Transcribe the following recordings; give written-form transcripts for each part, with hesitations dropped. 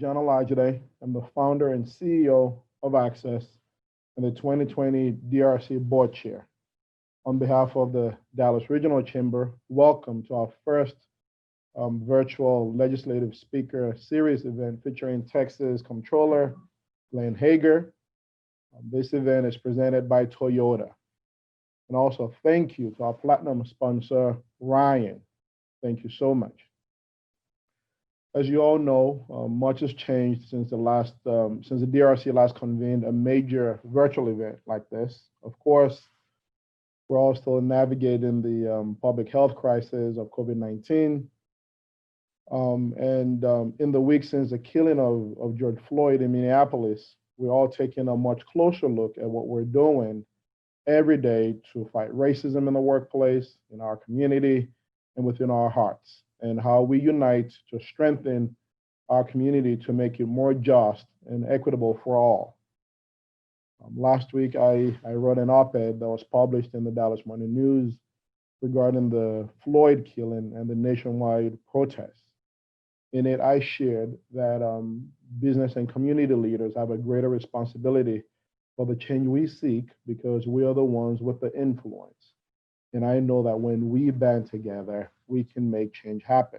John Olajide. I'm the founder and CEO of Access and the 2020 DRC Board Chair. On behalf of the Dallas Regional Chamber, welcome to our first virtual legislative speaker series event featuring Texas Comptroller Glenn Hegar. This event is presented by Toyota. And also thank you to our platinum sponsor, Ryan. Thank you so much. As you all know, much has changed since the DRC last convened a major virtual event like this. Of course, we're all still navigating the public health crisis of COVID-19. In the weeks since the killing of George Floyd in Minneapolis, we're all taking a much closer look at what we're doing every day to fight racism in the workplace, in our community, and within our hearts, and how we unite to strengthen our community to make it more just and equitable for all. Last week, I wrote an op-ed that was published in the Dallas Morning News regarding the Floyd killing and the nationwide protests. In it, I shared that business and community leaders have a greater responsibility for the change we seek because we are the ones with the influence. And I know that when we band together, we can make change happen.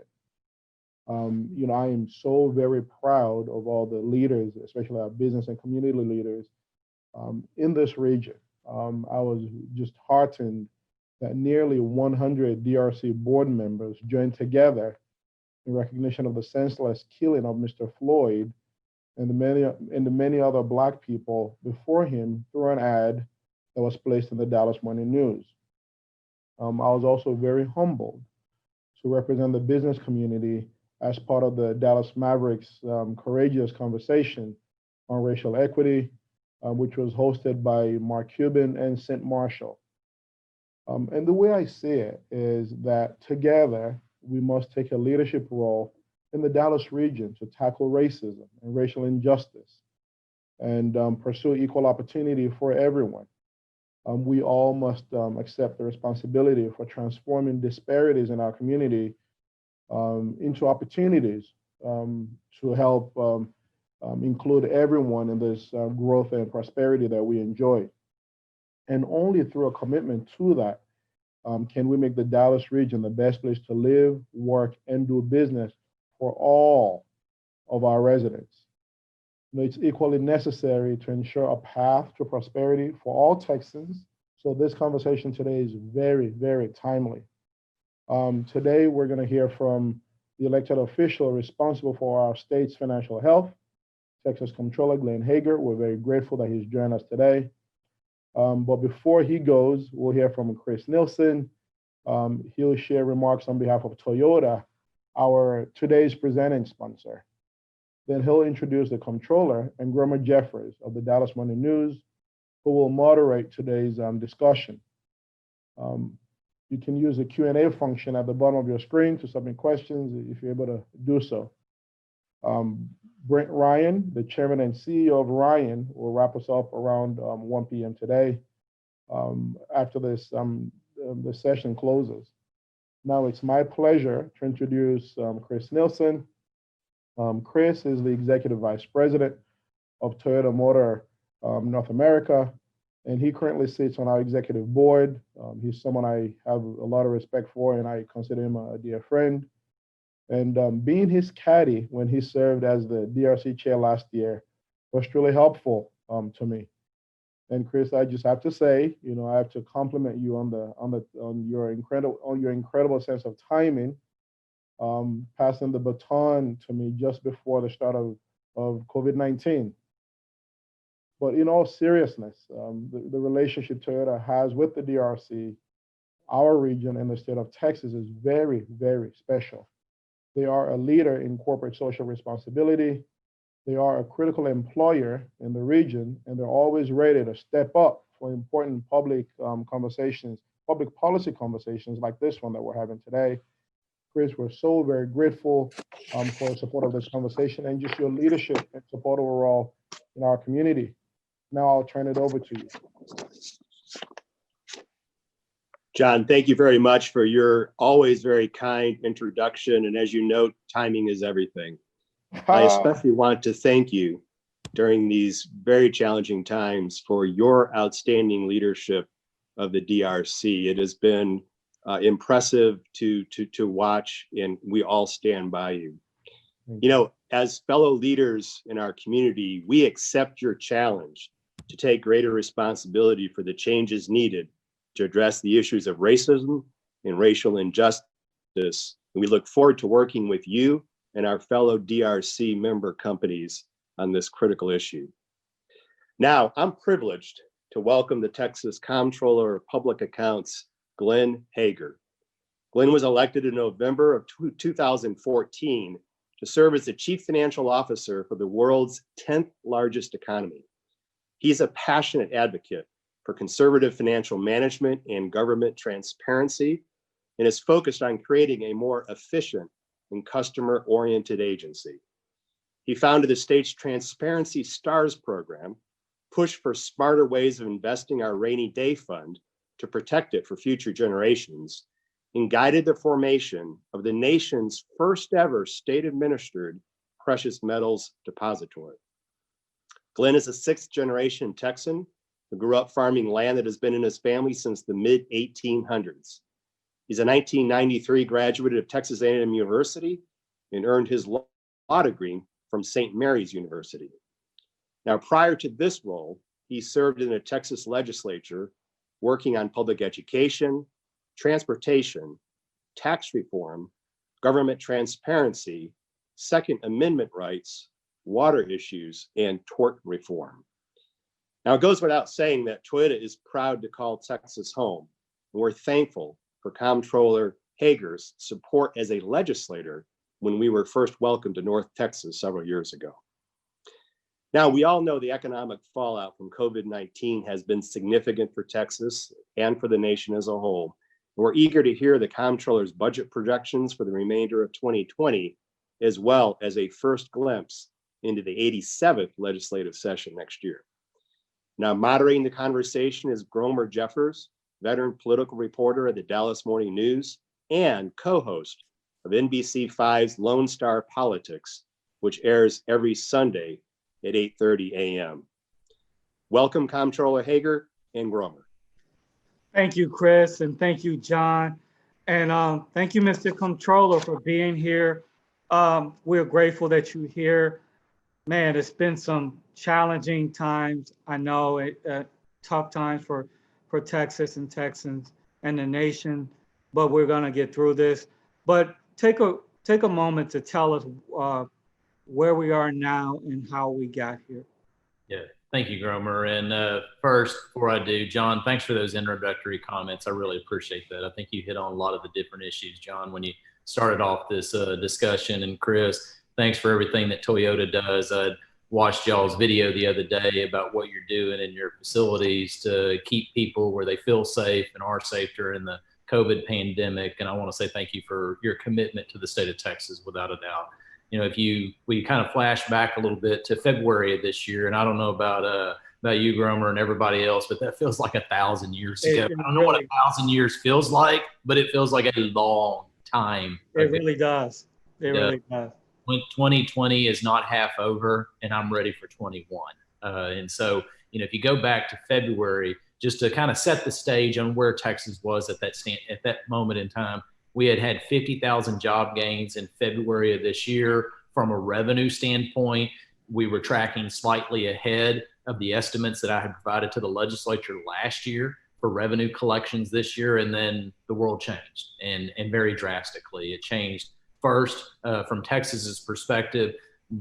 I am so very proud of all the leaders, especially our business and community leaders in this region. I was just heartened that nearly 100 DRC board members joined together in recognition of the senseless killing of Mr. Floyd and the many other Black people before him through an ad that was placed in the Dallas Morning News. I was also very humbled to represent the business community as part of the Dallas Mavericks Courageous Conversation on Racial Equity, which was hosted by Mark Cuban and St. Marshall. And the way I see it is that together, we must take a leadership role in the Dallas region to tackle racism and racial injustice and pursue equal opportunity for everyone. We all must accept the responsibility for transforming disparities in our community into opportunities to help include everyone in this growth and prosperity that we enjoy. And only through a commitment to that can we make the Dallas region the best place to live, work, and do business for all of our residents. It's equally necessary to ensure a path to prosperity for all Texans. So this conversation today is very, very timely. Today, we're going to hear from the elected official responsible for our state's financial health, Texas Comptroller Glenn Hegar. We're very grateful that he's joined us today. But before he goes, we'll hear from Chris Nielsen. He'll share remarks on behalf of Toyota, our today's presenting sponsor. Then he'll introduce the Comptroller and Grandma Jeffers of the Dallas Morning News, who will moderate today's discussion. You can use the Q&A function at the bottom of your screen to submit questions if you're able to do so. Brent Ryan, the Chairman and CEO of Ryan, will wrap us up around 1 p.m. today after this the session closes. Now it's my pleasure to introduce Chris Nielsen. Chris is the Executive Vice President of Toyota Motor North America, and he currently sits on our executive board. He's someone I have a lot of respect for, and I consider him a dear friend. And being his caddy when he served as the DRC chair last year was truly helpful to me. And Chris, I just have to say, I have to compliment you on your incredible sense of timing, passing the baton to me just before the start of COVID-19. But in all seriousness, the relationship Toyota has with the DRC, our region, and the state of Texas is very, very special. They are a leader in corporate social responsibility. They are a critical employer in the region, and they're always ready to step up for important public conversations, public policy conversations like this one that we're having today. Chris, we're so very grateful for the support of this conversation and just your leadership and support overall in our community. Now I'll turn it over to you. John, thank you very much for your always very kind introduction. And as you note, timing is everything. I especially want to thank you during these very challenging times for your outstanding leadership of the DRC. It has been impressive to watch, and we all stand by you. You know, as fellow leaders in our community, we accept your challenge to take greater responsibility for the changes needed to address the issues of racism and racial injustice. And we look forward to working with you and our fellow DRC member companies on this critical issue. Now, I'm privileged to welcome the Texas Comptroller of Public Accounts, Glenn Hegar. Glenn was elected in November of 2014 to serve as the Chief Financial Officer for the world's 10th largest economy. He's a passionate advocate for conservative financial management and government transparency, and is focused on creating a more efficient and customer-oriented agency. He founded the state's Transparency Stars program, pushed for smarter ways of investing our rainy day fund to protect it for future generations, and guided the formation of the nation's first ever state-administered precious metals depository. Glenn is a sixth-generation Texan who grew up farming land that has been in his family since the mid-1800s. He's a 1993 graduate of Texas A&M University and earned his law degree from St. Mary's University. Now, prior to this role, he served in the Texas legislature, working on public education, transportation, tax reform, government transparency, Second Amendment rights, water issues, and tort reform. Now, it goes without saying that Toyota is proud to call Texas home, and we're thankful for Comptroller Hegar's support as a legislator when we were first welcomed to North Texas several years ago. Now, we all know the economic fallout from COVID-19 has been significant for Texas and for the nation as a whole. We're eager to hear the Comptroller's budget projections for the remainder of 2020, as well as a first glimpse into the 87th legislative session next year. Now, moderating the conversation is Gromer Jeffers, veteran political reporter at the Dallas Morning News and co-host of NBC5's Lone Star Politics, which airs every Sunday at 8:30 a.m. Welcome, Comptroller Hegar and Gromer. Thank you, Chris, and thank you, John. And thank you, Mr. Comptroller, for being here. We're grateful that you're here. Man, it's been some challenging times. I know tough times for Texas and Texans and the nation, but we're gonna get through this. But take a moment to tell us where we are now and how we got here. Yeah, thank you, Gromer. And first, before I do, John, thanks for those introductory comments. I really appreciate that. I think you hit on a lot of the different issues, John, when you started off this discussion. And Chris, thanks for everything that Toyota does. I watched y'all's video the other day about what you're doing in your facilities to keep people where they feel safe and are safe during the COVID pandemic. And I want to say thank you for your commitment to the state of Texas, without a doubt. You know, we kind of flash back a little bit to February of this year, and I don't know about you, Gromer, and everybody else, but that feels like 1,000 years ago. I don't know what 1,000 years feels like, but it feels like a long time. It really does. It really does. When 2020 is not half over, and I'm ready for 21. And so, you know, if you go back to February, just to kind of set the stage on where Texas was at that moment in time, we had 50,000 job gains in February of this year. From a revenue standpoint, we were tracking slightly ahead of the estimates that I had provided to the legislature last year for revenue collections this year. And then the world changed, and very drastically. It changed first from Texas's perspective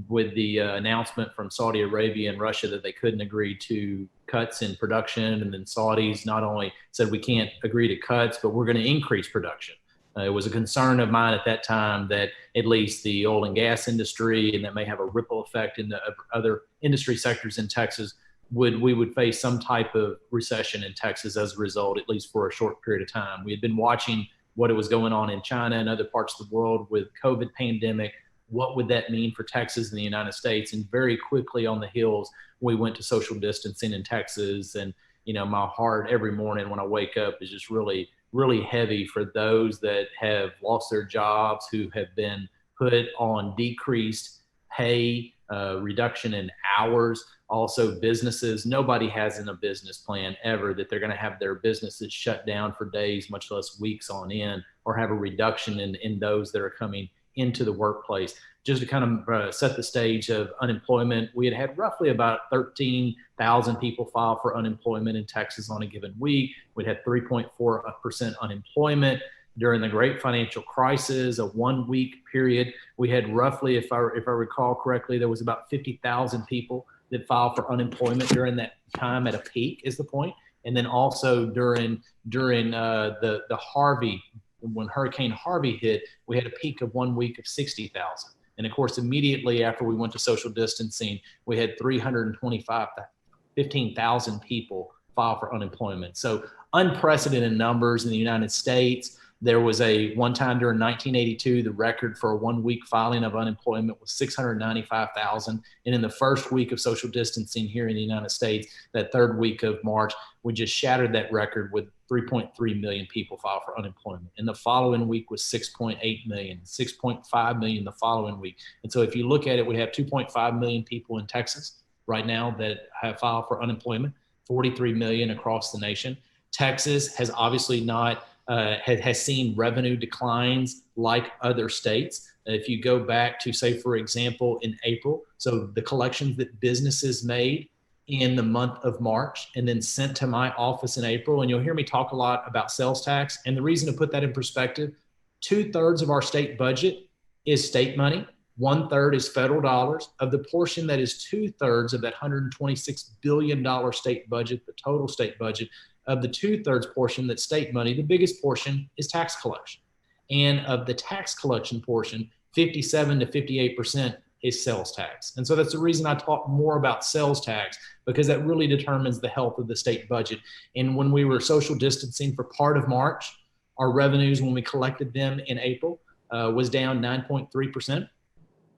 with the announcement from Saudi Arabia and Russia that they couldn't agree to cuts in production. And then Saudis not only said we can't agree to cuts, but we're going to increase production. It was a concern of mine at that time that at least the oil and gas industry, and that may have a ripple effect in the other industry sectors in Texas, we would face some type of recession in Texas as a result, at least for a short period of time. We had been watching what was going on in China and other parts of the world with COVID pandemic. What would that mean for Texas and the United States? And very quickly on the heels, we went to social distancing in Texas. And, you know, my heart every morning when I wake up is just really heavy for those that have lost their jobs, who have been put on decreased pay, reduction in hours. Also businesses, nobody has in a business plan ever that they're going to have their businesses shut down for days, much less weeks on end, or have a reduction in those that are coming into the workplace. Just to kind of set the stage of unemployment, we had roughly about 13,000 people file for unemployment in Texas on a given week. We'd had 3.4% unemployment. During the great financial crisis, a 1 week period, we had roughly, if I recall correctly, there was about 50,000 people that filed for unemployment during that time at a peak, is the point. And then also during the Harvey, when Hurricane Harvey hit, we had a peak of 1 week of 60,000. And of course, immediately after we went to social distancing, we had 15,000 people file for unemployment. So unprecedented numbers in the United States. There was a one time during 1982, the record for a 1 week filing of unemployment was 695,000. And in the first week of social distancing here in the United States, that third week of March, we just shattered that record with 3.3 million people file for unemployment. And the following week was 6.8 million, 6.5 million the following week. And so if you look at it, we have 2.5 million people in Texas right now that have filed for unemployment, 43 million across the nation. Texas has obviously not has seen revenue declines like other states. If you go back to, say, for example, in April, so the collections that businesses made in the month of March and then sent to my office in April, and you'll hear me talk a lot about sales tax. And the reason to put that in perspective, 2/3 of our state budget is state money. 1/3 is federal dollars. Of the portion that is 2/3 of that $126 billion state budget, the total state budget, of the 2/3 portion that's state money, the biggest portion is tax collection. And of the tax collection portion, 57 to 58% is sales tax. And so that's the reason I talk more about sales tax, because that really determines the health of the state budget. And when we were social distancing for part of March, our revenues, when we collected them in April, was down 9.3%.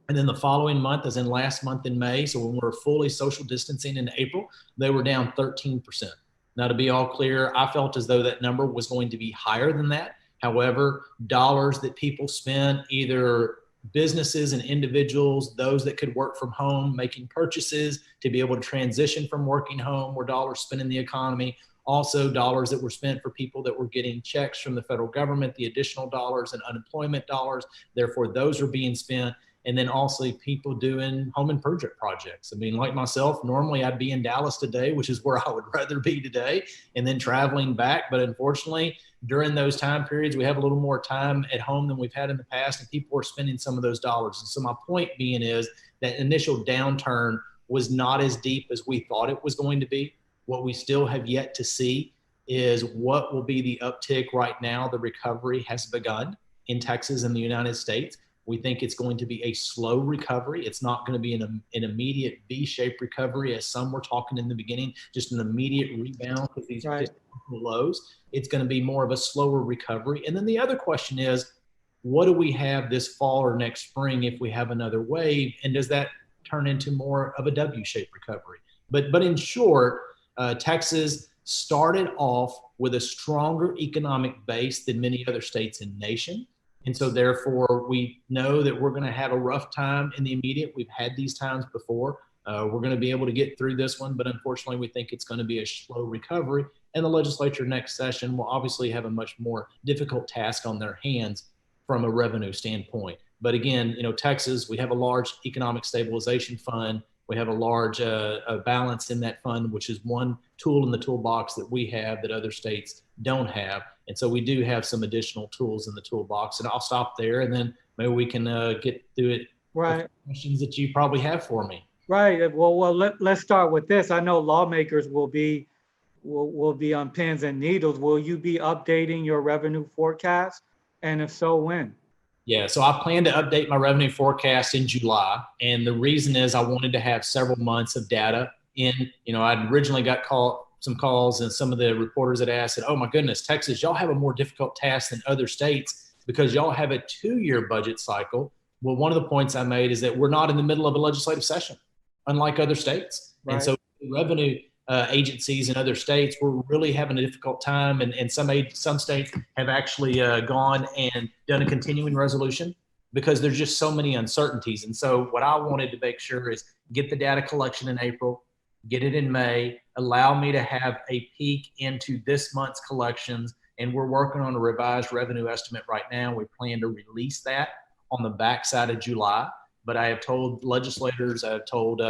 And then the following month, as in last month in May, so when we were fully social distancing in April, they were down 13%. Now, to be all clear, I felt as though that number was going to be higher than that. However, dollars that people spent, either businesses and individuals, those that could work from home, making purchases to be able to transition from working home, were dollars spent in the economy. Also, dollars that were spent for people that were getting checks from the federal government, the additional dollars and unemployment dollars. Therefore, those are being spent. And then also people doing home improvement projects. I mean, like myself, normally I'd be in Dallas today, which is where I would rather be today, and then traveling back. But unfortunately, during those time periods, we have a little more time at home than we've had in the past, and people are spending some of those dollars. And so my point being is that initial downturn was not as deep as we thought it was going to be. What we still have yet to see is what will be the uptick. Right now, the recovery has begun in Texas and the United States. We think it's going to be a slow recovery. It's not going to be an immediate V-shaped recovery, as some were talking in the beginning, just an immediate rebound with these lows. It's going to be more of a slower recovery. And then the other question is, what do we have this fall or next spring if we have another wave? And does that turn into more of a W-shaped recovery? But in short, Texas started off with a stronger economic base than many other states in the nation. And so therefore, we know that we're going to have a rough time in the immediate. We've had these times before. We're going to be able to get through this one, but unfortunately, we think it's going to be a slow recovery. And the legislature next session will obviously have a much more difficult task on their hands from a revenue standpoint. But again, Texas, we have a large economic stabilization fund. We have a large balance in that fund, which is one tool in the toolbox that we have that other states don't have. And so we do have some additional tools in the toolbox. And I'll stop there, and then maybe we can get through it. Right. Questions that you probably have for me. Right. Well, let's start with this. I know lawmakers will be on pins and needles. Will you be updating your revenue forecast? And if so, when? Yeah, so I plan to update my revenue forecast in July. And the reason is I wanted to have several months of data in. I'd originally got some calls, and some of the reporters had asked, oh my goodness, Texas, y'all have a more difficult task than other states because y'all have a 2-year budget cycle. Well, one of the points I made is that we're not in the middle of a legislative session, unlike other states. Right. And so revenue agencies in other states were really having a difficult time. And some states have actually gone and done a continuing resolution because there's just so many uncertainties. And so what I wanted to make sure is get the data collection in April, get it in May, allow me to have a peek into this month's collections. And we're working on a revised revenue estimate right now. We plan to release that on the backside of July. But I have told legislators, I have told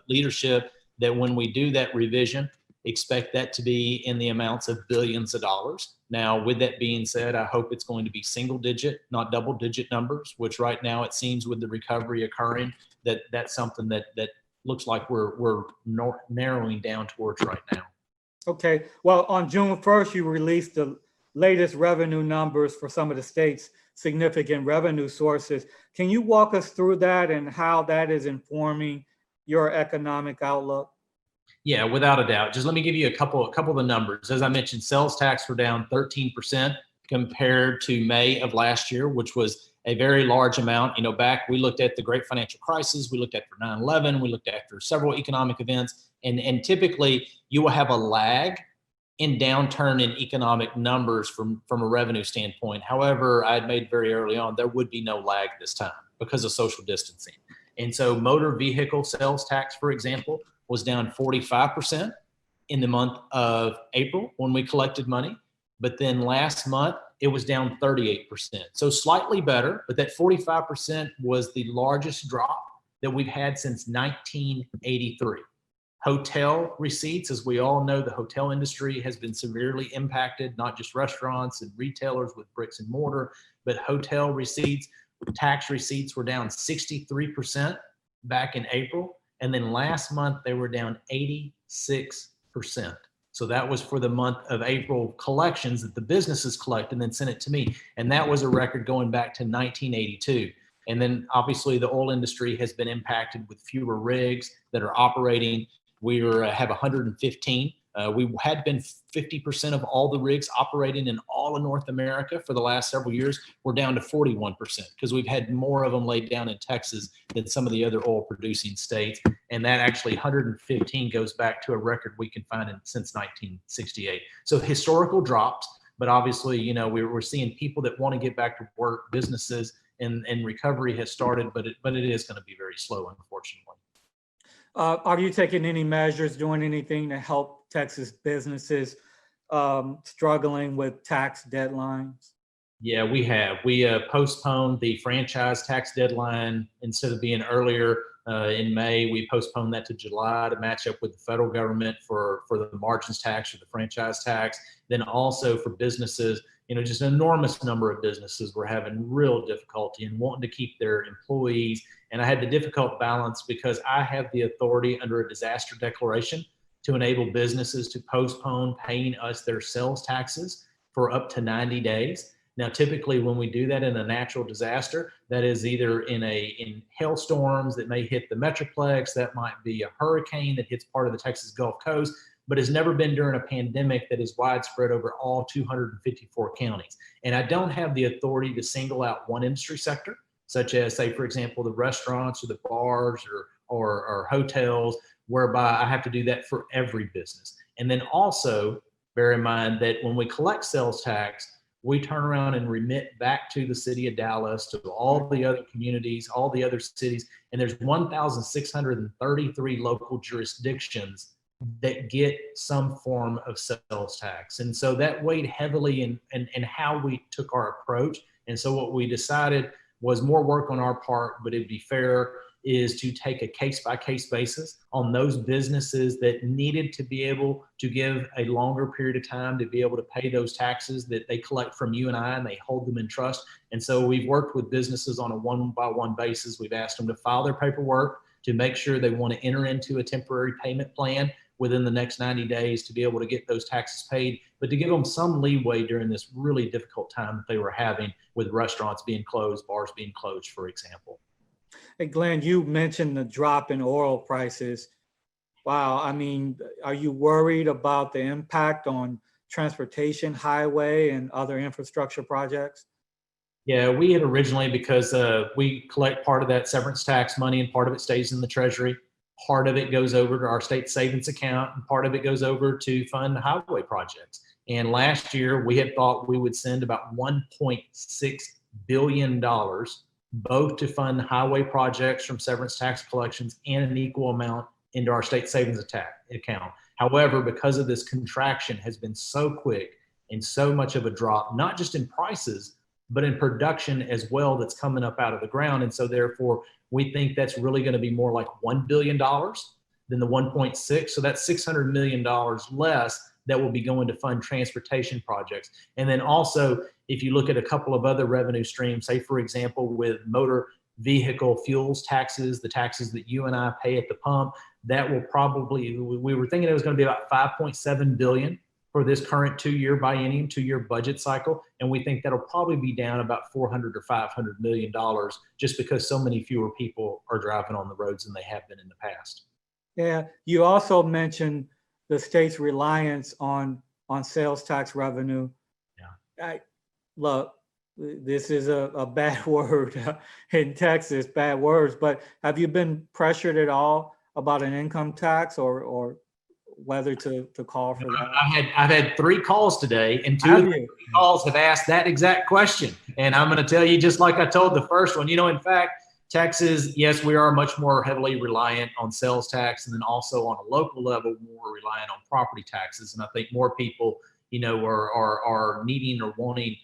leadership that when we do that revision, expect that to be in the amounts of billions of dollars. Now, with that being said, I hope it's going to be single digit, not double digit numbers, which right now it seems with the recovery occurring, that's something that looks like we're narrowing down towards right now. Okay, well, on June 1st, you released the latest revenue numbers for some of the state's significant revenue sources. Can you walk us through that and how that is informing your economic outlook? Yeah, without a doubt. Just let me give you a couple of the numbers. As I mentioned, sales tax were down 13% compared to May of last year, which was a very large amount. You know, back we looked at the great financial crisis, we looked at for 9/11, we looked after several economic events, and typically you will have a lag in downturn in economic numbers from a revenue standpoint. However, I had made very early on, there would be no lag this time because of social distancing. And so motor vehicle sales tax, for example, was down 45% in the month of April when we collected money. But then last month, it was down 38%. So slightly better, but that 45% was the largest drop that we've had since 1983. Hotel receipts, as we all know, the hotel industry has been severely impacted, not just restaurants and retailers with bricks and mortar, but hotel receipts, tax receipts were down 63% back in April. And then last month, they were down 86%. So that was for the month of April collections that the businesses collect and then sent it to me. And that was a record going back to 1982. And then obviously the oil industry has been impacted with fewer rigs that are operating. We have 115. We had been 50% of all the rigs operating in all of North America for the last several years. We're down to 41% because we've had more of them laid down in Texas than some of the other oil producing states. And that actually 115 goes back to a record we can find since 1968. So historical drops, but obviously, you know, we're seeing people that want to get back to work, businesses, and recovery has started, but it is going to be very slow, unfortunately. Are you taking any measures, doing anything to help Texas businesses struggling with tax deadlines? Yeah, we have. We postponed the franchise tax deadline. Instead of being earlier in May, we postponed that to July to match up with the federal government for the margins tax or the franchise tax. Then also for businesses, you know, just an enormous number of businesses were having real difficulty and wanting to keep their employees. And I had the difficult balance because I have the authority under a disaster declaration to enable businesses to postpone paying us their sales taxes for up to 90 days. Now, typically when we do that in a natural disaster, that is either in hailstorms that may hit the Metroplex, that might be a hurricane that hits part of the Texas Gulf Coast, but has never been during a pandemic that is widespread over all 254 counties. And I don't have the authority to single out one industry sector, such as, say, for example, the restaurants or the bars or hotels, whereby I have to do that for every business. And then also bear in mind that when we collect sales tax, we turn around and remit back to the city of Dallas, to all the other communities, all the other cities, and there's 1,633 local jurisdictions that get some form of sales tax. And so that weighed heavily in how we took our approach. And so what we decided was more work on our part, but it'd be fair, is to take a case-by-case basis on those businesses that needed to be able to give a longer period of time to be able to pay those taxes that they collect from you and I, and they hold them in trust. And so we've worked with businesses on a one-by-one basis. We've asked them to file their paperwork to make sure they want to enter into a temporary payment plan within the next 90 days to be able to get those taxes paid, but to give them some leeway during this really difficult time that they were having with restaurants being closed, bars being closed, for example. Hey, Glenn, you mentioned the drop in oil prices. Wow. I mean, are you worried about the impact on transportation, highway, and other infrastructure projects? Yeah, we had originally, because we collect part of that severance tax money and part of it stays in the Treasury. Part of it goes over to our state savings account and part of it goes over to fund highway projects. And last year we had thought we would send about $1.6 billion both to fund highway projects from severance tax collections and an equal amount into our state savings account. However, because of this contraction has been so quick and so much of a drop, not just in prices, but in production as well, that's coming up out of the ground. And so therefore, we think that's really going to be more like $1 billion than the 1.6. So that's $600 million less that will be going to fund transportation projects. And then also, if you look at a couple of other revenue streams, say for example, with motor vehicle fuels taxes, the taxes that you and I pay at the pump, that will probably, we were thinking it was going to be about 5.7 billion for this current 2-year biennium, 2-year budget cycle. And we think that'll probably be down about $400 or $500 million just because so many fewer people are driving on the roads than they have been in the past. Yeah, you also mentioned the state's reliance on sales tax revenue. Yeah. Look, this is a bad word in Texas, bad words, but have you been pressured at all about an income tax or whether to call for that? I've had 3 calls today, and 2 of the calls have asked that exact question. And I'm going to tell you, just like I told the first one, in fact, Texas, yes, we are much more heavily reliant on sales tax, and then also on a local level, more reliant on property taxes. And I think more people, are needing or wanting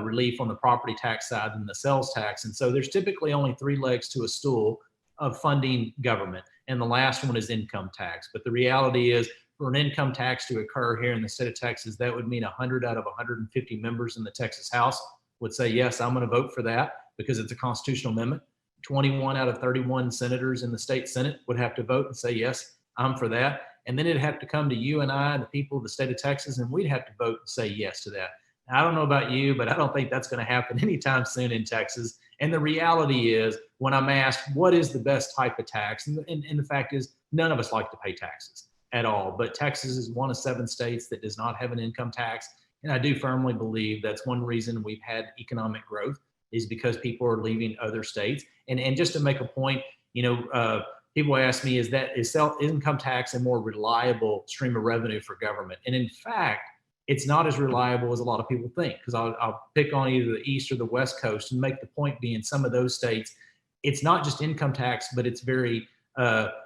relief on the property tax side than the sales tax. And so there's typically only 3 legs to a stool of funding government. And the last one is income tax. But the reality is, for an income tax to occur here in the state of Texas, that would mean 100 out of 150 members in the Texas House would say, yes, I'm going to vote for that because it's a constitutional amendment. 21 out of 31 senators in the state Senate would have to vote and say, yes, I'm for that. And then it'd have to come to you and I, the people of the state of Texas, and we'd have to vote and say yes to that. Now, I don't know about you, but I don't think that's going to happen anytime soon in Texas. And the reality is, when I'm asked what is the best type of tax, and the fact is, none of us like to pay taxes at all. But Texas is one of 7 states that does not have an income tax. And I do firmly believe that's one reason we've had economic growth, is because people are leaving other states. And just to make a point, people ask me, is income tax a more reliable stream of revenue for government? And in fact, it's not as reliable as a lot of people think, because I'll pick on either the East or the West Coast and make the point being, some of those states, it's not just income tax, but it's very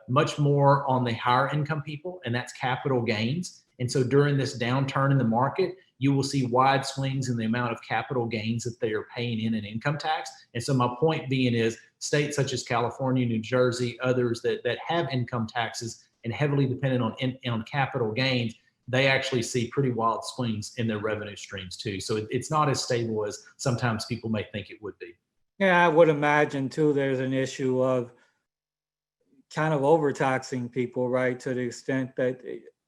much more on the higher income people, and that's capital gains. And so during this downturn in the market, you will see wide swings in the amount of capital gains that they are paying in an income tax. And so my point being is, states such as California, New Jersey, others that have income taxes and heavily dependent on capital gains, they actually see pretty wild swings in their revenue streams too. So it's not as stable as sometimes people may think it would be. Yeah, I would imagine too, there's an issue of kind of overtaxing people, right? To the extent that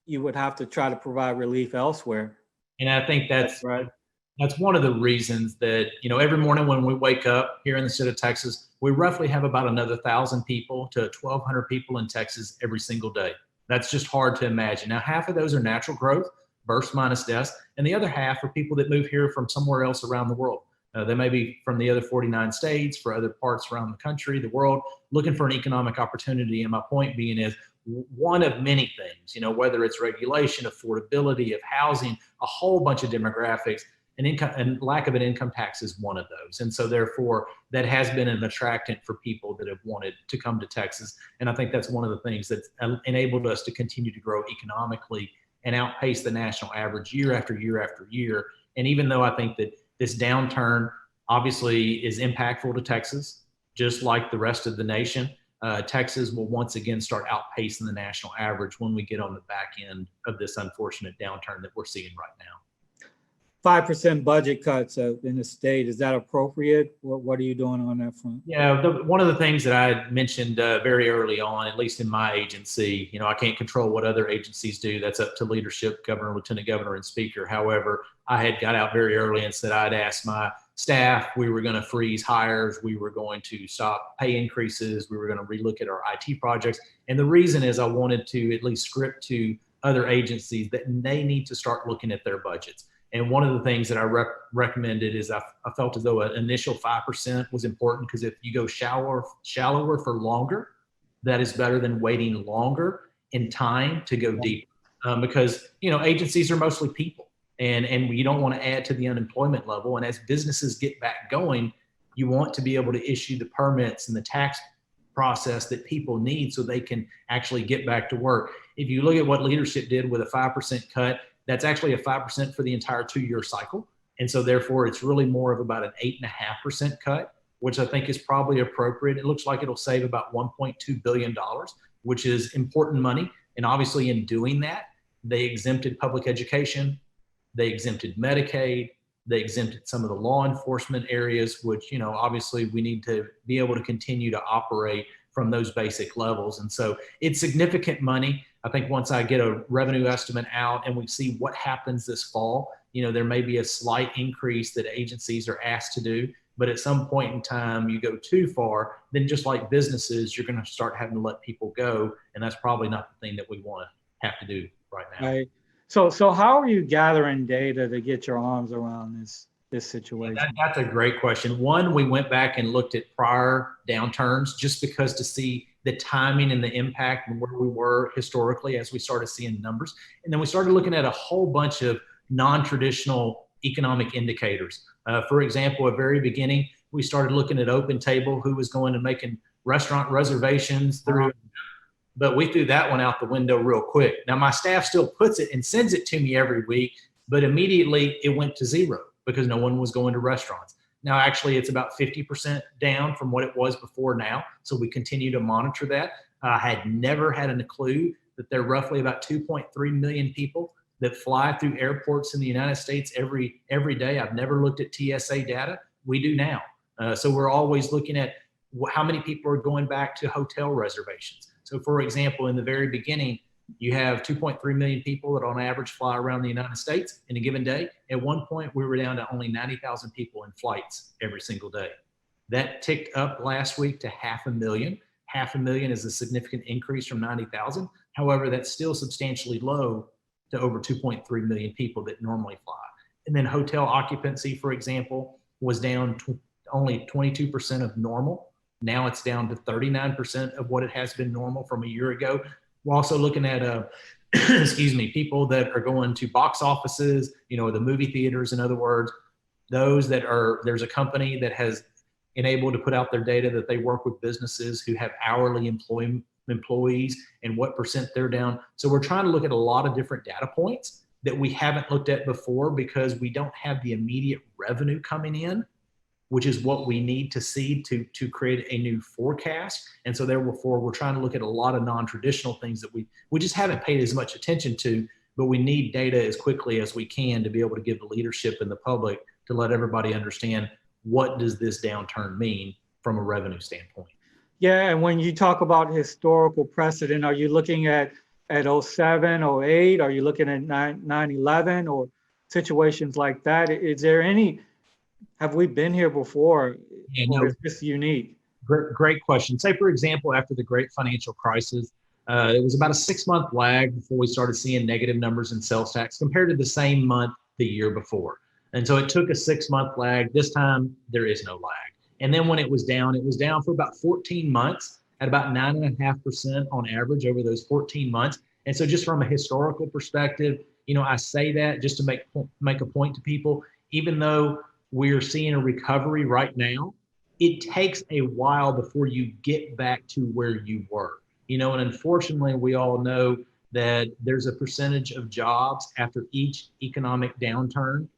you would have to try to provide relief elsewhere. And I think that's right. That's one of the reasons that, every morning when we wake up here in the state of Texas, we roughly have about another 1,000 people to 1,200 people in Texas every single day. That's just hard to imagine. Now, half of those are natural growth, births minus deaths, and the other half are people that move here from somewhere else around the world. They may be from the other 49 states, for other parts around the country, the world, looking for an economic opportunity. And my point being is, one of many things, whether it's regulation, affordability of housing, a whole bunch of demographics, and income and lack of an income tax is one of those. And so therefore, that has been an attractant for people that have wanted to come to Texas. And I think that's one of the things that's enabled us to continue to grow economically and outpace the national average year after year after year. And even though I think that this downturn obviously is impactful to Texas, just like the rest of the nation, Texas will once again start outpacing the national average when we get on the back end of this unfortunate downturn that we're seeing right now. 5% budget cuts in the state, is that appropriate? What are you doing on that front? Yeah, one of the things that I mentioned very early on, at least in my agency, I can't control what other agencies do. That's up to leadership, governor, lieutenant governor, and speaker. However, I had got out very early and said I'd asked my staff, we were going to freeze hires, we were going to stop pay increases, we were going to relook at our IT projects. And the reason is I wanted to at least script to other agencies that they need to start looking at their budgets. And one of the things that I recommended is I felt as though an initial 5% was important, because if you go shallower for longer, that is better than waiting longer in time to go deeper. Because, agencies are mostly people, and you don't want to add to the unemployment level. And as businesses get back going, You want to be able to issue the permits and the tax process that people need so they can actually get back to work. If you look at what leadership did with a 5% cut, that's actually a 5% for the entire 2-year cycle. And so therefore it's really more of about an 8.5% cut, which I think is probably appropriate. It looks like it'll save about $1.2 billion, which is important money. And obviously in doing that, they exempted public education, they exempted Medicaid, they exempted some of the law enforcement areas, which, obviously we need to be able to continue to operate from those basic levels. And so it's significant money. I think once I get a revenue estimate out and we see what happens this fall, there may be a slight increase that agencies are asked to do. But at some point in time, you go too far, then just like businesses, you're going to start having to let people go. And that's probably not the thing that we want to have to do right now. Right. So how are you gathering data to get your arms around this situation? That's a great question. One, we went back and looked at prior downturns just because to see the timing and the impact and where we were historically as we started seeing numbers. And then we started looking at a whole bunch of non-traditional economic indicators. For example, at the very beginning, we started looking at OpenTable, who was going and making restaurant reservations through, but we threw that one out the window real quick. Now my staff still puts it and sends it to me every week, but immediately it went to zero because no one was going to restaurants. Now, actually, it's about 50% down from what it was before now. So we continue to monitor that. I had never had a clue that there are roughly about 2.3 million people that fly through airports in the United States every day. I've never looked at TSA data. We do now. So we're always looking at how many people are going back to hotel reservations. So for example, in the very beginning, you have 2.3 million people that on average fly around the United States in a given day. At one point, we were down to only 90,000 people in flights every single day. That ticked up last week to 500,000. 500,000 is a significant increase from 90,000. However, that's still substantially low to over 2.3 million people that normally fly. And then hotel occupancy, for example, was down only 22% of normal. Now it's down to 39% of what it has been normal from a year ago. We're also looking at, people that are going to box offices, the movie theaters, in other words, there's a company that has enabled to put out their data that they work with businesses who have hourly employees and what percent they're down. So we're trying to look at a lot of different data points that we haven't looked at before because we don't have the immediate revenue coming in, which is what we need to see to create a new forecast. And so therefore, we're trying to look at a lot of non-traditional things that we just haven't paid as much attention to, but we need data as quickly as we can to be able to give the leadership and the public to let everybody understand what does this downturn mean from a revenue standpoint. Yeah, and when you talk about historical precedent, are you looking at 07, 08? Are you looking at 9/11 or situations like that? Is there any, have we been here before? Yeah, or is this unique? Great question. Say, for example, after the great financial crisis, it was about a 6-month lag before we started seeing negative numbers in sales tax compared to the same month the year before. And so it took a 6-month lag. This time, there is no lag. And then when it was down for about 14 months at about 9.5% on average over those 14 months. And so just from a historical perspective, I say that just to make a point to people, even though we're seeing a recovery right now, it takes a while before you get back to where you were. And unfortunately, we all know that there's a percentage of jobs after each economic downturn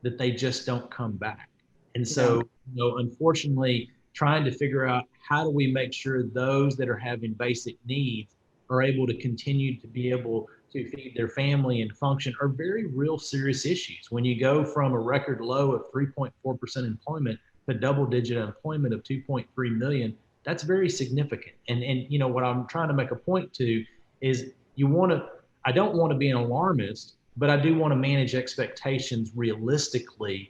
that they just don't come back. And so, unfortunately, trying to figure out how do we make sure those that are having basic needs are able to continue to be able to feed their family and function are very real serious issues. When you go from a record low of 3.4% employment to double-digit unemployment of 2.3 million, that's very significant. And what I'm trying to make a point to is I don't want to be an alarmist, but I do want to manage expectations realistically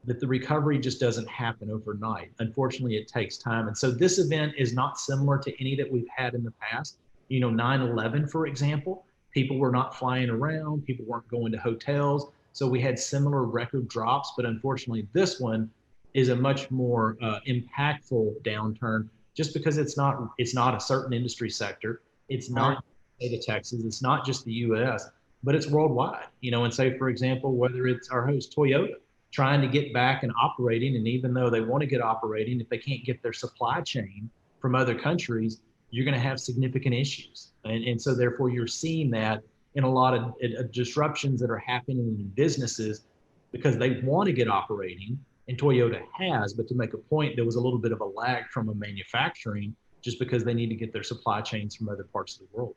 that the recovery just doesn't happen overnight. Unfortunately, it takes time. And so this event is not similar to any that we've had in the past. 9/11, for example, people were not flying around, people weren't going to hotels. So we had similar record drops, but unfortunately this one is a much more impactful downturn just because it's not a certain industry sector. It's not the state of Texas. It's not just the US, but it's worldwide. And say, for example, whether it's our host Toyota, trying to get back and operating. And even though they want to get operating, if they can't get their supply chain from other countries, you're going to have significant issues. And so therefore you're seeing that in a lot of disruptions that are happening in businesses because they want to get operating, and Toyota has, but to make a point, there was a little bit of a lag from a manufacturing just because they need to get their supply chains from other parts of the world.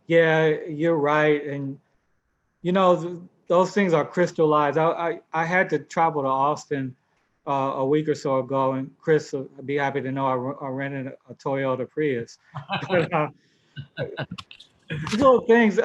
Yeah, you're right. And, you know, those things are crystallized. I had to travel to Austin a week or so ago, and Chris will be happy to know I rented a Toyota Prius. But, these little things,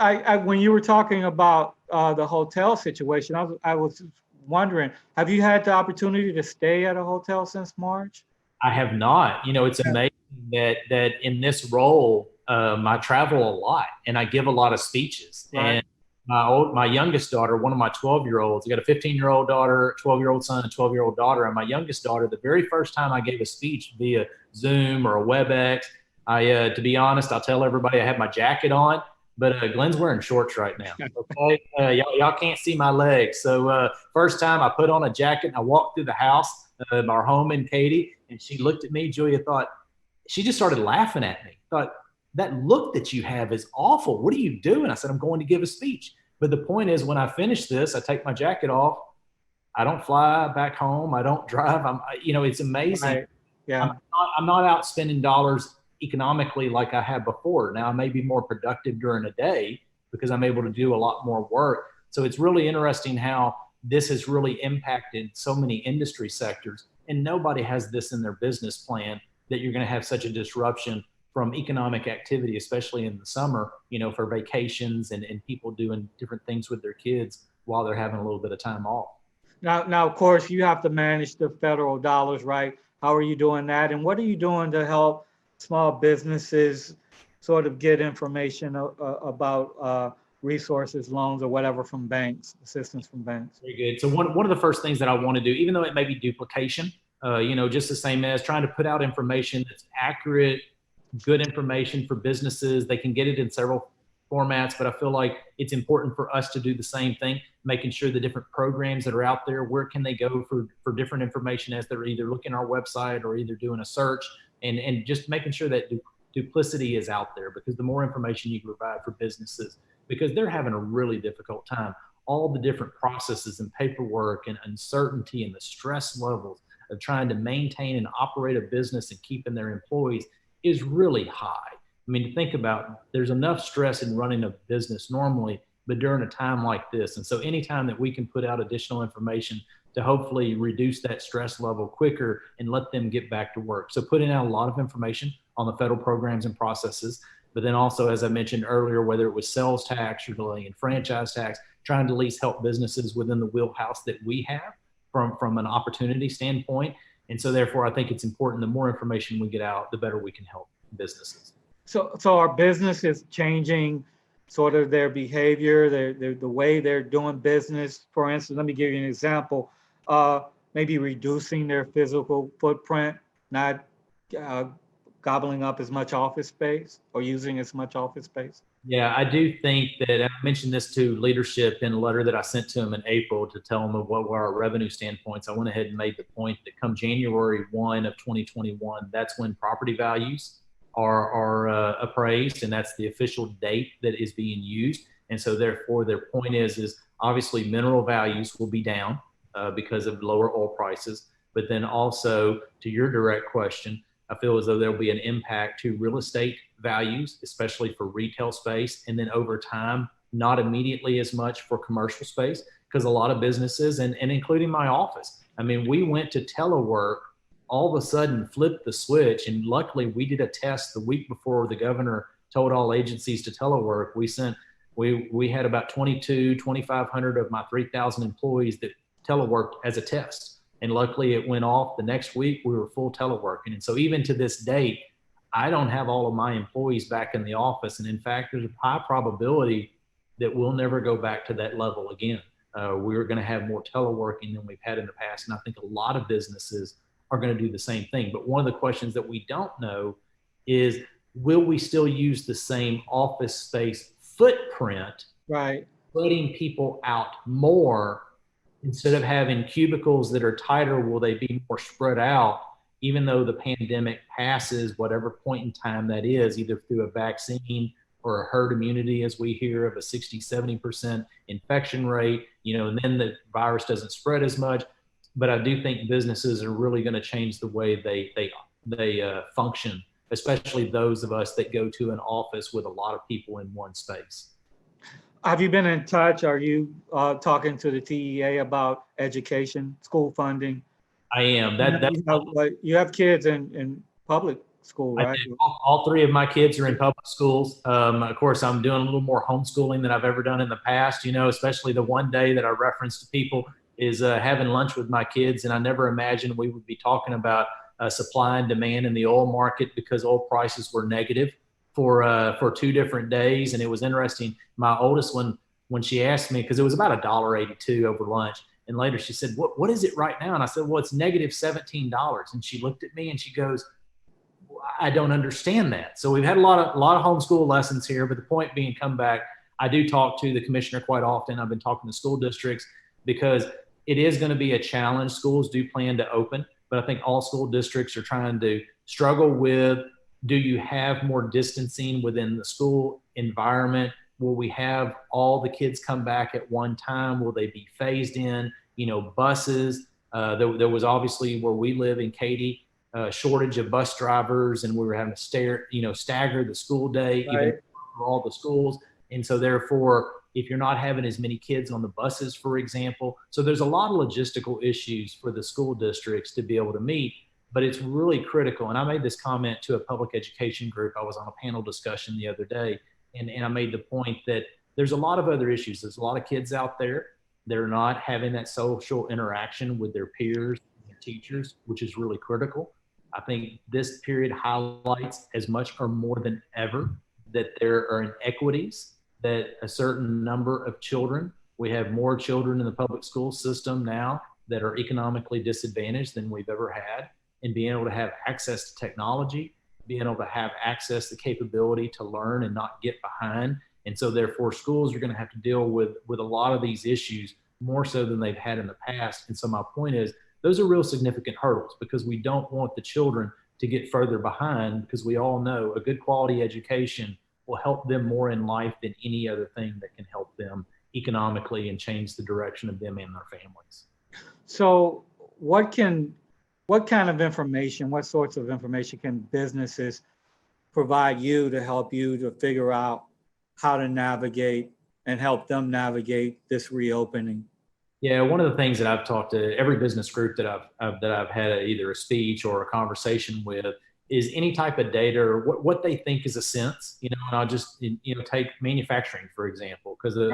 when you were talking about the hotel situation, I was wondering, have you had the opportunity to stay at a hotel since March? I have not. You know, it's amazing that in this role, I travel a lot and I give a lot of speeches. Right. And my youngest daughter, one of my 12-year-olds, I got a 15-year-old daughter, 12-year-old son, and 12-year-old daughter. And my youngest daughter, the very first time I gave a speech via Zoom or a WebEx, to be honest, I'll tell everybody I have my jacket on, but Glenn's wearing shorts right now. Okay, y'all can't see my legs. So first time I put on a jacket and I walked through the house, our home in Katy, and she looked at me. Julia thought, she just started laughing at me. Thought, that look that you have is awful. What are you doing? I said, I'm going to give a speech. But the point is, when I finish this, I take my jacket off. I don't fly back home. I don't drive. It's amazing. Right. Yeah. I'm not out spending dollars economically like I have before. Now I may be more productive during a day because I'm able to do a lot more work. So it's really interesting how this has really impacted so many industry sectors, and nobody has this in their business plan, that you're going to have such a disruption from economic activity, especially in the summer, for vacations and people doing different things with their kids while they're having a little bit of time off. Now, of course, you have to manage the federal dollars, right? How are you doing that? And what are you doing to help small businesses sort of get information about resources, loans, or whatever from banks, assistance from banks? Very good. So one of the first things that I want to do, even though it may be duplication, just the same as trying to put out information that's accurate, good information for businesses. They can get it in several formats, but I feel like it's important for us to do the same thing, making sure the different programs that are out there, where can they go for different information as they're either looking at our website or either doing a search, and just making sure that duplicity is out there, because the more information you provide for businesses, because they're having a really difficult time, all the different processes and paperwork and uncertainty and the stress levels of trying to maintain and operate a business and keeping their employees is really high. I mean, think about, there's enough stress in running a business normally, but during a time like this. And so anytime that we can put out additional information to hopefully reduce that stress level quicker and let them get back to work. So putting out a lot of information on the federal programs and processes, but then also, as I mentioned earlier, whether it was sales tax or delaying franchise tax, trying to at least help businesses within the wheelhouse that we have from an opportunity standpoint. And so therefore, I think it's important, the more information we get out, the better we can help businesses. So our business is changing sort of their behavior, the way they're doing business. For instance, let me give you an example. Maybe reducing their physical footprint, not gobbling up as much office space or using as much office space. Yeah, I do think that, I mentioned this to leadership in a letter that I sent to them in April to tell them of what were our revenue standpoints. I went ahead and made the point that come January 1 of 2021, that's when property values are appraised, and that's the official date that is being used. And so therefore their point is obviously mineral values will be down because of lower oil prices. But then also, to your direct question, I feel as though there'll be an impact to real estate values, especially for retail space. And then over time, not immediately as much for commercial space, because a lot of businesses, and including my office, I mean, we went to telework, all of a sudden flipped the switch. And luckily we did a test the week before the governor told all agencies to telework. We had about 2,500 of my 3,000 employees that teleworked as a test. And luckily it went off. The next week we were full teleworking. And so even to this date, I don't have all of my employees back in the office. And in fact, there's a high probability that we'll never go back to that level again. We're going to have more teleworking than we've had in the past. And I think a lot of businesses are going to do the same thing. But one of the questions that we don't know is, will we still use the same office space footprint, right, letting people out more instead of having cubicles that are tighter, will they be more spread out, even though the pandemic passes, whatever point in time that is, either through a vaccine or a herd immunity, as we hear of a 60, 70% infection rate, and then the virus doesn't spread as much. But I do think businesses are really going to change the way they function, especially those of us that go to an office with a lot of people in one space. Have you been in touch? Are you talking to the TEA about education, school funding? I am. You have kids in public school, right? All three of my kids are in public schools. Of course, I'm doing a little more homeschooling than I've ever done in the past, especially the one day that I reference to people is having lunch with my kids. And I never imagined we would be talking about supply and demand in the oil market because oil prices were negative for 2 different days. And it was interesting. My oldest one, when she asked me, because it was about $1.82 over lunch, and later she said, what is it right now? And I said, well, it's negative $17. And she looked at me and she goes, I don't understand that. So we've had a lot of homeschool lessons here, but the point being, come back, I do talk to the commissioner quite often. I've been talking to school districts because it is going to be a challenge. Schools do plan to open, but I think all school districts are trying to struggle with, do you have more distancing within the school environment? Will we have all the kids come back at one time? Will they be phased in? Buses. There was obviously where we live in Katy, shortage of bus drivers, and we were having to stagger the school day, right, even for all the schools. And so therefore, if you're not having as many kids on the buses, for example, so there's a lot of logistical issues for the school districts to be able to meet, but it's really critical. And I made this comment to a public education group. I was on a panel discussion the other day, and I made the point that there's a lot of other issues. There's a lot of kids out there that are not having that social interaction with their peers and their teachers, which is really critical. I think this period highlights as much or more than ever that there are inequities, that a certain number of children, we have more children in the public school system now that are economically disadvantaged than we've ever had, and being able to have access to technology, being able to have access to capability to learn and not get behind. And so therefore schools are going to have to deal with a lot of these issues more so than they've had in the past. And so my point is, those are real significant hurdles because we don't want the children to get further behind, because we all know a good quality education will help them more in life than any other thing that can help them economically and change the direction of them and their families. So what kind of information, what sorts of information can businesses provide you to help you to figure out how to navigate and help them navigate this reopening? Yeah, one of the things that I've talked to every business group that I've had either a speech or a conversation with is any type of data or what they think is a sense. And I'll just take manufacturing for example, because of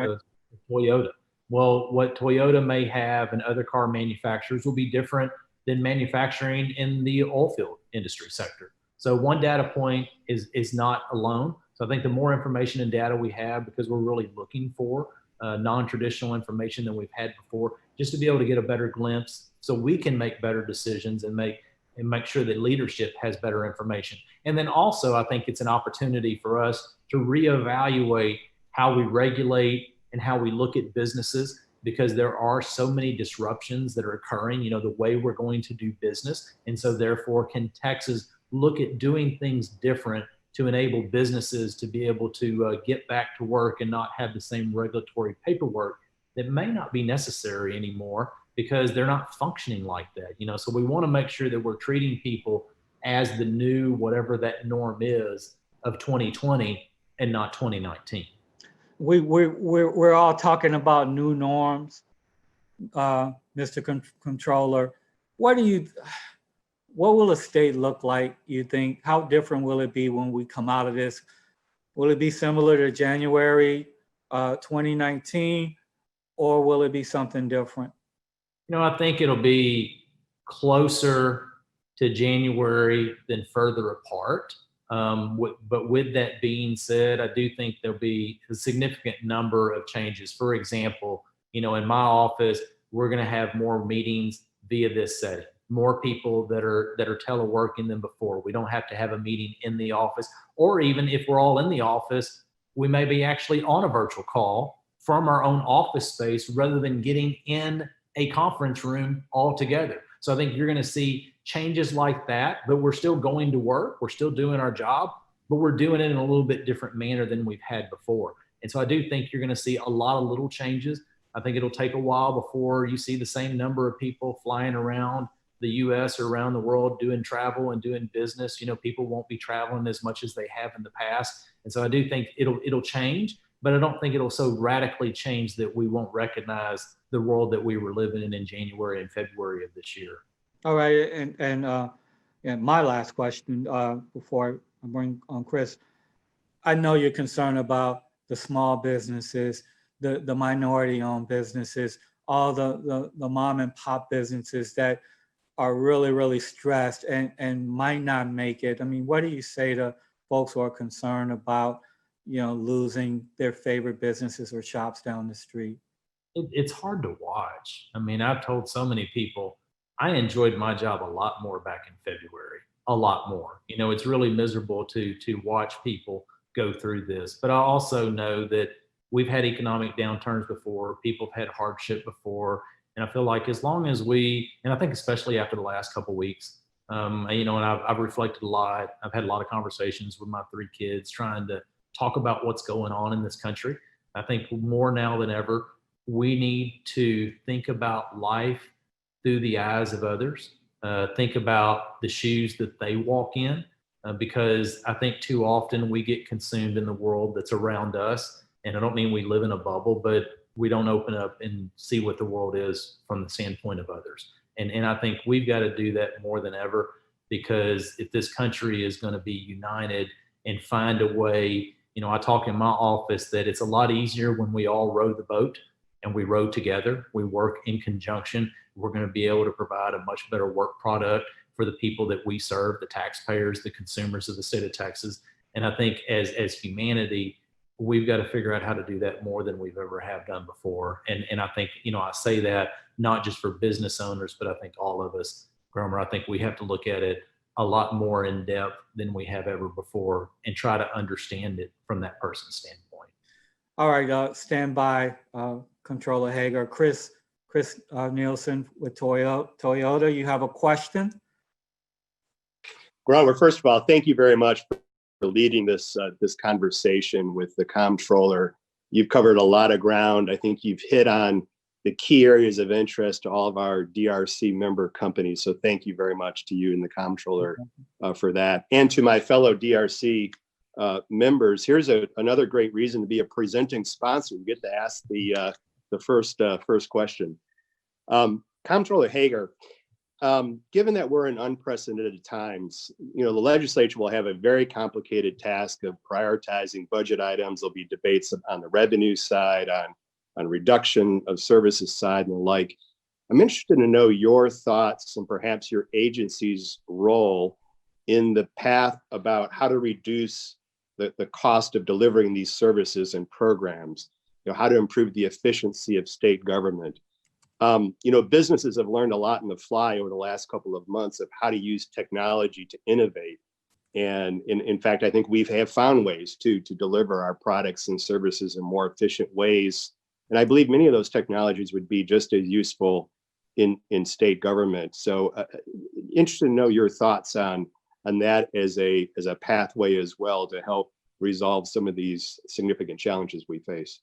Toyota. Well, what Toyota may have and other car manufacturers will be different than manufacturing in the oil field industry sector. So one data point is not alone. So I think the more information and data we have, because we're really looking for non-traditional information than we've had before, just to be able to get a better glimpse so we can make better decisions and make sure that leadership has better information. And then also, I think it's an opportunity for us to reevaluate how we regulate and how we look at businesses, because there are so many disruptions that are occurring, the way we're going to do business. And so therefore, can Texas look at doing things different to enable businesses to be able to get back to work and not have the same regulatory paperwork that may not be necessary anymore because they're not functioning like that. So we want to make sure that we're treating people as the new, whatever that norm is of 2020 and not 2019. We're all talking about new norms, Mr. Comptroller. What will a state look like, you think? How different will it be when we come out of this? Will it be similar to January 2019, or will it be something different? I think it'll be closer to January than further apart. But with that being said, I do think there'll be a significant number of changes. For example, in my office, we're going to have more meetings via this setting. More people that are teleworking than before. We don't have to have a meeting in the office, or even if we're all in the office, we may be actually on a virtual call from our own office space rather than getting in a conference room altogether. So I think you're going to see changes like that, but we're still going to work. We're still doing our job, but we're doing it in a little bit different manner than we've had before. And so I do think you're going to see a lot of little changes. I think it'll take a while before you see the same number of people flying around the US or around the world doing travel and doing business. You know, people won't be traveling as much as they have in the past. And so I do think it'll change, but I don't think it'll so radically change that we won't recognize the world that we were living in January and February of this year. All right, and my last question before I bring on Chris, I know you're concerned about the small businesses, the minority-owned businesses, all the mom and pop businesses that are really, really stressed and might not make it. I mean, what do you say to folks who are concerned about, losing their favorite businesses or shops down the street? It's hard to watch. I mean, I've told so many people, I enjoyed my job a lot more back in February, a lot more. It's really miserable to watch people go through this. But I also know that we've had economic downturns before, people have had hardship before. And I feel like as long as and I think especially after the last couple of weeks, and I've reflected a lot. I've had a lot of conversations with my 3 kids trying to talk about what's going on in this country. I think more now than ever, we need to think about life through the eyes of others, think about the shoes that they walk in, because I think too often we get consumed in the world that's around us. And I don't mean we live in a bubble, but we don't open up and see what the world is from the standpoint of others. And I think we've got to do that more than ever, because if this country is going to be united and find a way, I talk in my office that it's a lot easier when we all row the boat and we row together, we work in conjunction. We're going to be able to provide a much better work product for the people that we serve, the taxpayers, the consumers of the state of Texas. And I think as humanity, we've got to figure out how to do that more than we've ever have done before. And I think, I say that not just for business owners, but I think all of us, Gromer, I think we have to look at it a lot more in depth than we have ever before and try to understand it from that person's standpoint. All right, stand by, Comptroller Hegar. Chris Nielsen with Toyota, you have a question? Gromer, first of all, thank you very much for leading this conversation with the Comptroller. You've covered a lot of ground. I think you've hit on the key areas of interest to all of our DRC member companies. So thank you very much to you and the Comptroller for that. And to my fellow DRC members, here's another great reason to be a presenting sponsor. You get to ask the first question. Comptroller Hegar, given that we're in unprecedented times, the legislature will have a very complicated task of prioritizing budget items. There'll be debates on the revenue side, on reduction of services side and the like. I'm interested to know your thoughts and perhaps your agency's role in the path about how to reduce the cost of delivering these services and programs, how to improve the efficiency of state government. Businesses have learned a lot on the fly over the last couple of months of how to use technology to innovate. And in fact, I think we have found ways to deliver our products and services in more efficient ways. And I believe many of those technologies would be just as useful in state government. So interested to know your thoughts on that as a pathway as well to help resolve some of these significant challenges we face.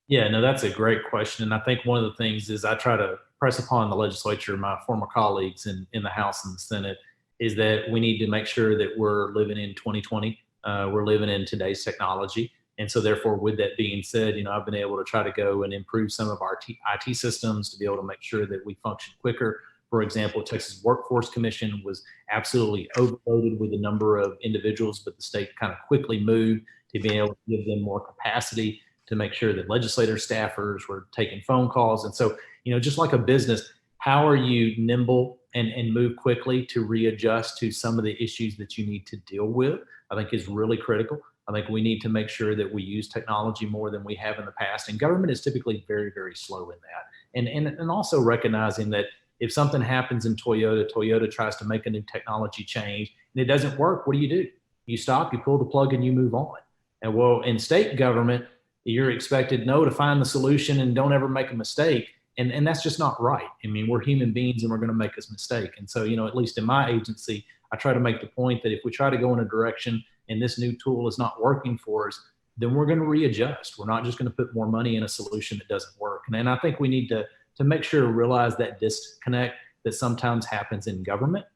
Yeah, no, that's a great question. And I think one of the things is I try to press upon the legislature, my former colleagues in the House and the Senate, is that we need to make sure that we're living in 2020. We're living in today's technology. And so therefore, with that being said, I've been able to try to go and improve some of our IT systems to be able to make sure that we function quicker. For example, Texas Workforce Commission was absolutely overloaded with the number of individuals, but the state kind of quickly moved to be able to give them more capacity to make sure that legislator staffers were taking phone calls. And so, just like a business, how are you nimble and move quickly to readjust to some of the issues that you need to deal with, I think is really critical. I think we need to make sure that we use technology more than we have in the past. And government is typically very, very slow in that. And also recognizing that if something happens in Toyota tries to make a new technology change and it doesn't work, what do? You stop, you pull the plug, and you move on. And well, in state government, you're expected to find the solution and don't ever make a mistake. And that's just not right. I mean, we're human beings and we're going to make a mistake. And so, you know, at least in my agency, I try to make the point that if we try to go in a direction and this new tool is not working for us, then we're going to readjust. We're not just going to put more money in a solution that doesn't work. And I think we need to make sure to realize that disconnect that sometimes happens in government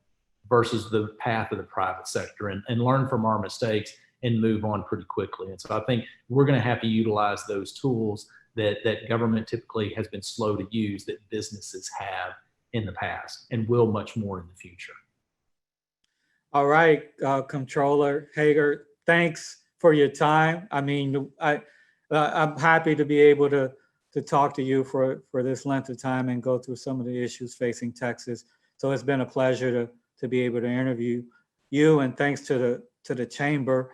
versus the path of the private sector, and learn from our mistakes and move on pretty quickly. And so I think we're going to have to utilize those tools that government typically has been slow to use that businesses have in the past and will much more in the future. All right, Comptroller Hegar, thanks for your time. I mean, I'm happy to be able to talk to you for this length of time and go through some of the issues facing Texas. So it's been a pleasure to be able to interview you, and thanks to the chamber.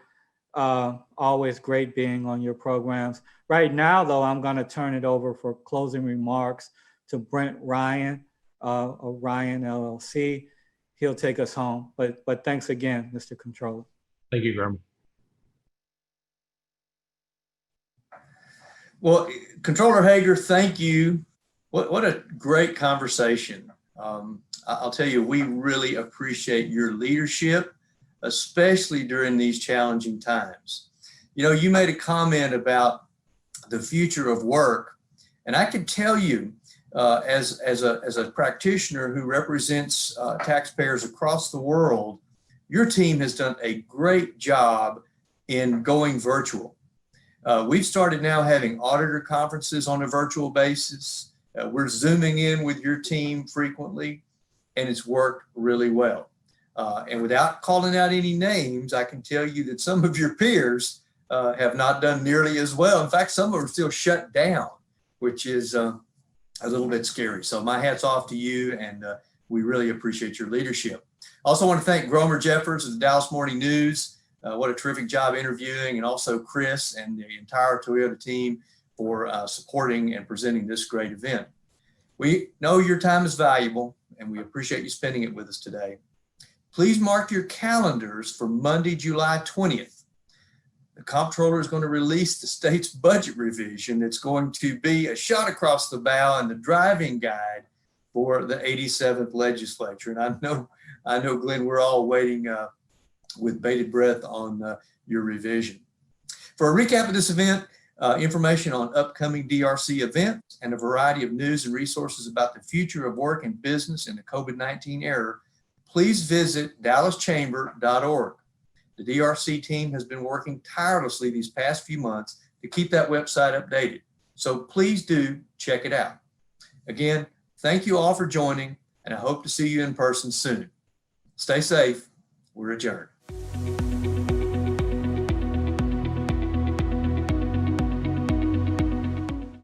Always great being on your programs. Right now, though, I'm going to turn it over for closing remarks to Brent Ryan of Ryan LLC. He'll take us home. But thanks again, Mr. Comptroller. Thank you, Graham. Well, Comptroller Hegar, thank you. What a great conversation. I'll tell you, we really appreciate your leadership, especially during these challenging times. You know, you made a comment about the future of work, and I can tell you, as a practitioner who represents taxpayers across the world, your team has done a great job in going virtual. We've started now having auditor conferences on a virtual basis. We're Zooming in with your team frequently, and it's worked really well. And without calling out any names, I can tell you that some of your peers have not done nearly as well. In fact, some of them are still shut down, which is a little bit scary. So my hat's off to you, and we really appreciate your leadership. I also want to thank Gromer Jeffers of the Dallas Morning News. What a terrific job interviewing, and also Chris and the entire Toyota team for supporting and presenting this great event. We know your time is valuable, and we appreciate you spending it with us today. Please mark your calendars for Monday, July 20th. The Comptroller is going to release the state's budget revision. It's going to be a shot across the bow and the driving guide for the 87th legislature. And I know, Glenn, we're all waiting with bated breath on your revision. For a recap of this event, information on upcoming DRC events, and a variety of news and resources about the future of work and business in the COVID-19 era, please visit dallaschamber.org. The DRC team has been working tirelessly these past few months to keep that website updated. So please do check it out. Again, thank you all for joining, and I hope to see you in person soon. Stay safe. We're adjourned.